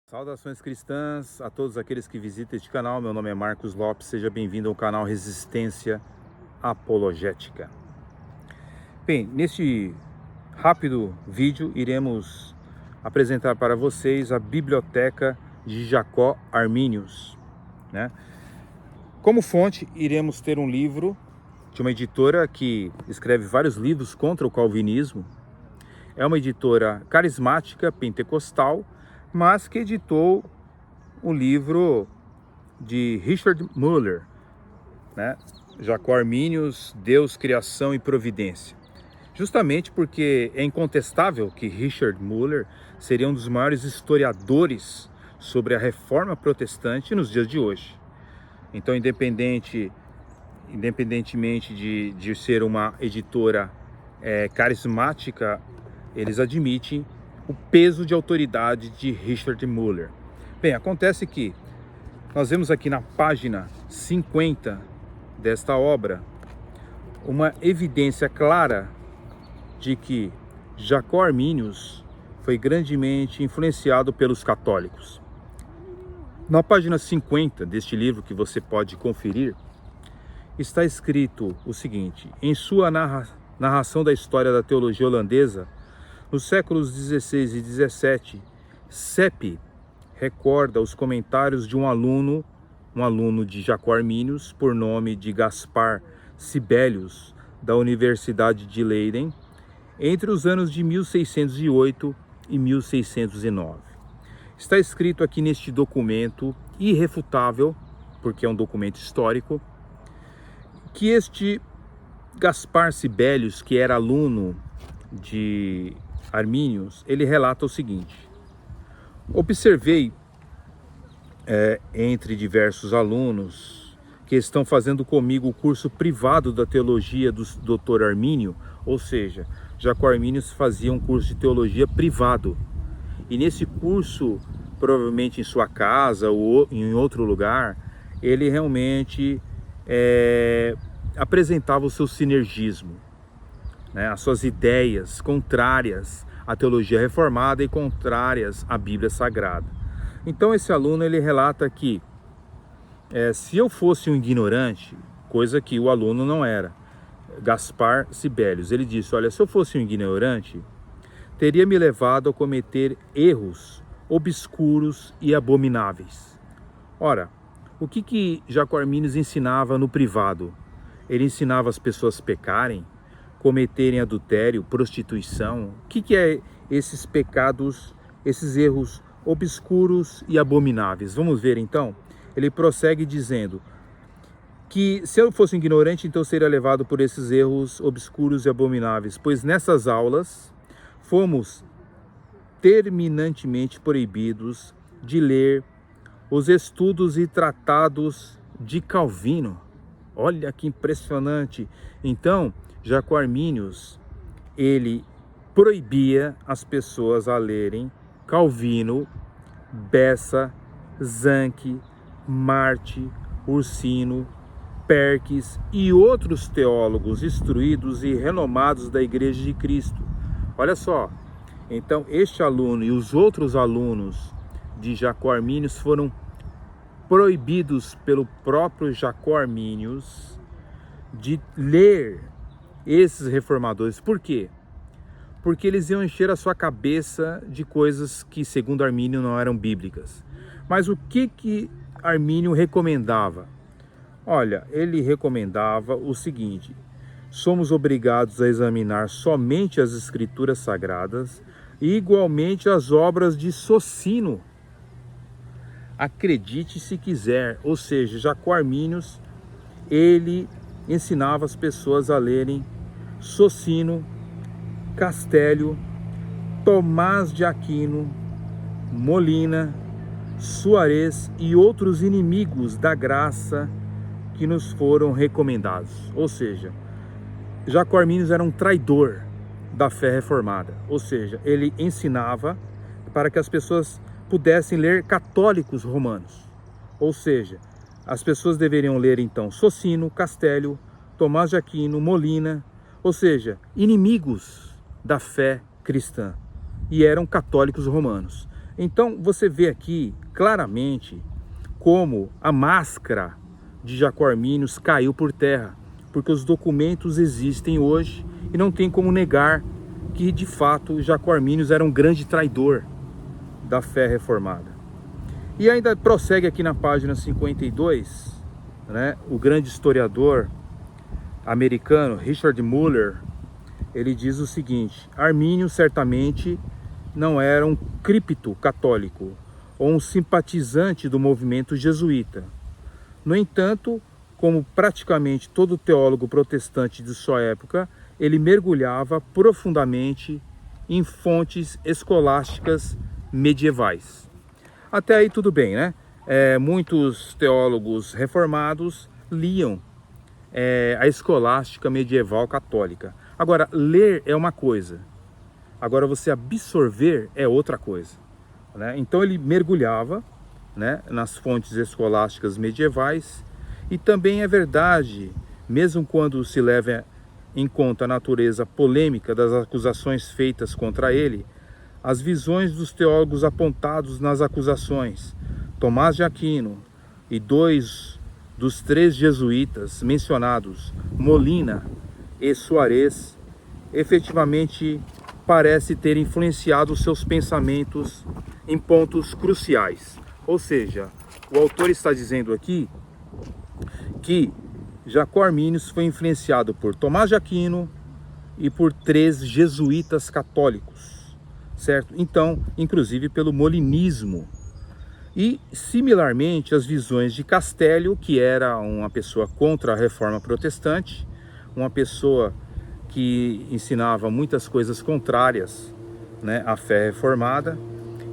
Saudações cristãs a todos aqueles que visitam este canal. Meu nome é Marcos Lopes, seja bem-vindo ao canal Resistência Apologética. Bem, neste rápido vídeo iremos apresentar para vocês a biblioteca de Jacó Arminius, né? Como fonte, iremos ter um livro de uma editora que escreve vários livros contra o calvinismo. É uma editora carismática, pentecostal, mas que editou o livro de Richard Muller, né? Jacó Arminius, Deus, Criação e Providência. Justamente porque é incontestável que Richard Muller seria um dos maiores historiadores sobre a reforma protestante nos dias de hoje. Então, independentemente de ser uma editora carismática, eles admitem o peso de autoridade de Richard Muller. Bem, acontece que nós vemos aqui na página 50 desta obra uma evidência clara de que Jacó Arminius foi grandemente influenciado pelos católicos. Na página 50 deste livro, que você pode conferir, está escrito o seguinte: em sua narração da história da teologia holandesa, nos séculos 16 e 17, Sepp recorda os comentários de um aluno de Jacó Arminius, por nome de Gaspar Sibelius, da Universidade de Leiden, entre os anos de 1608 e 1609. Está escrito aqui neste documento irrefutável, porque é um documento histórico, que este Gaspar Sibelius, que era aluno de Arminius, ele relata o seguinte: observei entre diversos alunos que estão fazendo comigo o curso privado da teologia do Dr. Armínio, ou seja, Jacó Arminius fazia um curso de teologia privado, e nesse curso, provavelmente em sua casa ou em outro lugar, ele realmente apresentava o seu sinergismo, né, as suas ideias contrárias à teologia reformada e contrárias à Bíblia Sagrada. Então esse aluno, ele relata que se eu fosse um ignorante, coisa que o aluno não era, Gaspar Sibelius, ele disse: olha, se eu fosse um ignorante, teria me levado a cometer erros obscuros e abomináveis. Ora, o que Jacó Arminius ensinava no privado? Ele ensinava as pessoas a pecarem, cometerem adultério, prostituição. O que é esses pecados, esses erros obscuros e abomináveis? Vamos ver então. Ele prossegue dizendo que se eu fosse ignorante, então seria levado por esses erros obscuros e abomináveis, pois nessas aulas fomos terminantemente proibidos de ler os estudos e tratados de Calvino. Olha que impressionante! Então, Jacó Arminius, ele proibia as pessoas a lerem Calvino, Bessa, Zanchi, Marti, Ursino, Perkins e outros teólogos instruídos e renomados da Igreja de Cristo. Olha só, então este aluno e os outros alunos de Jacó Arminius foram proibidos pelo próprio Jacó Arminius de ler esses reformadores. Por quê? Porque eles iam encher a sua cabeça de coisas que, segundo Armínio, não eram bíblicas. Mas o que Armínio recomendava? Olha, ele recomendava o seguinte: somos obrigados a examinar somente as escrituras sagradas e igualmente as obras de Socino. Acredite se quiser, ou seja, Jacó Arminius, ele ensinava as pessoas a lerem Socino, Castélio, Tomás de Aquino, Molina, Suarez e outros inimigos da graça que nos foram recomendados. Ou seja, Jacó Arminius era um traidor da fé reformada, ou seja, ele ensinava para que as pessoas pudessem ler católicos romanos, ou seja, as pessoas deveriam ler então Socino, Castélio, Tomás de Aquino, Molina, ou seja, inimigos da fé cristã, e eram católicos romanos. Então você vê aqui claramente como a máscara de Jacó Arminius caiu por terra, porque os documentos existem hoje e não tem como negar que de fato Jacó Arminius era um grande traidor da fé reformada. E ainda prossegue aqui na página 52, né, o grande historiador americano Richard Muller, ele diz o seguinte: Arminius certamente não era um cripto católico ou um simpatizante do movimento jesuíta. No entanto, como praticamente todo teólogo protestante de sua época, ele mergulhava profundamente em fontes escolásticas medievais. Até aí tudo bem, né? Muitos teólogos reformados liam a escolástica medieval católica. Agora, ler é uma coisa, agora você absorver é outra coisa, né? Então ele mergulhava, né, nas fontes escolásticas medievais, e também é verdade, mesmo quando se leva em conta a natureza polêmica das acusações feitas contra ele, as visões dos teólogos apontados nas acusações, Tomás de Aquino e 2 dos 3 jesuítas mencionados, Molina e Suarez, efetivamente parece ter influenciado seus pensamentos em pontos cruciais. Ou seja, o autor está dizendo aqui que Jacó Arminius foi influenciado por Tomás de Aquino e por 3 jesuítas católicos, certo? Então, inclusive pelo molinismo. E, similarmente, as visões de Castellio, que era uma pessoa contra a reforma protestante, uma pessoa que ensinava muitas coisas contrárias, né, à fé reformada,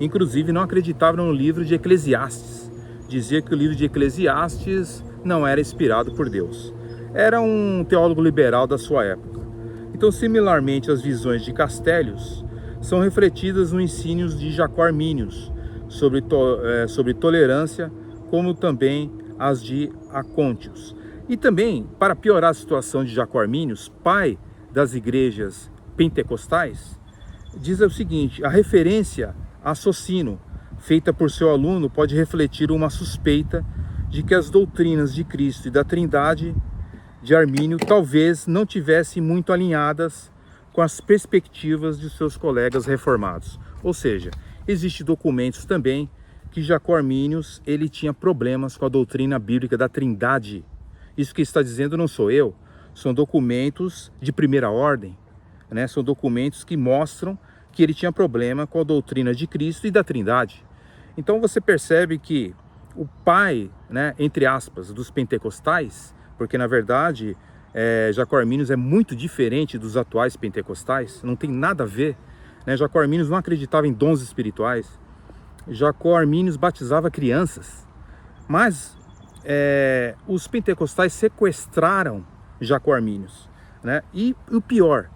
inclusive não acreditava no livro de Eclesiastes. Dizia que o livro de Eclesiastes não era inspirado por Deus. Era um teólogo liberal da sua época. Então, similarmente, as visões de Castellio são refletidas no ensino de Jacó Arminius sobre tolerância, como também as de Acontius. E também, para piorar a situação de Jacó Arminius, pai das igrejas pentecostais, diz o seguinte: a referência a Socino, feita por seu aluno, pode refletir uma suspeita de que as doutrinas de Cristo e da Trindade de Armínio talvez não tivessem muito alinhadas com as perspectivas de seus colegas reformados. Ou seja, existem documentos também que Jacó Arminius ele tinha problemas com a doutrina bíblica da Trindade. Isso que está dizendo não sou eu, são documentos de primeira ordem, né? São documentos que mostram que ele tinha problema com a doutrina de Cristo e da Trindade. Então você percebe que o pai, né, entre aspas, dos pentecostais, porque na verdade Jacó Arminius é muito diferente dos atuais pentecostais, não tem nada a ver, né? Jacó Arminius não acreditava em dons espirituais, Jacó Arminius batizava crianças, mas os pentecostais sequestraram Jacó Arminius, né? E o pior,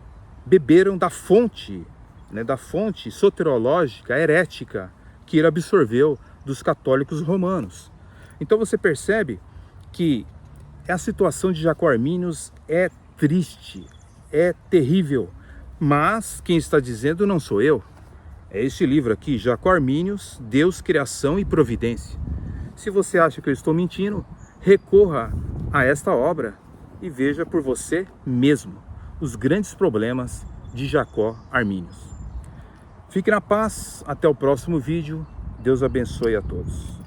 beberam da fonte, né, da fonte soterológica, herética, que ele absorveu dos católicos romanos. Então você percebe que a situação de Jacó Arminius é triste, é terrível, mas quem está dizendo não sou eu, é este livro aqui, Jacó Arminius, Deus, Criação e Providência. Se você acha que eu estou mentindo, recorra a esta obra e veja por você mesmo os grandes problemas de Jacó Arminius. Fique na paz, até o próximo vídeo, Deus abençoe a todos.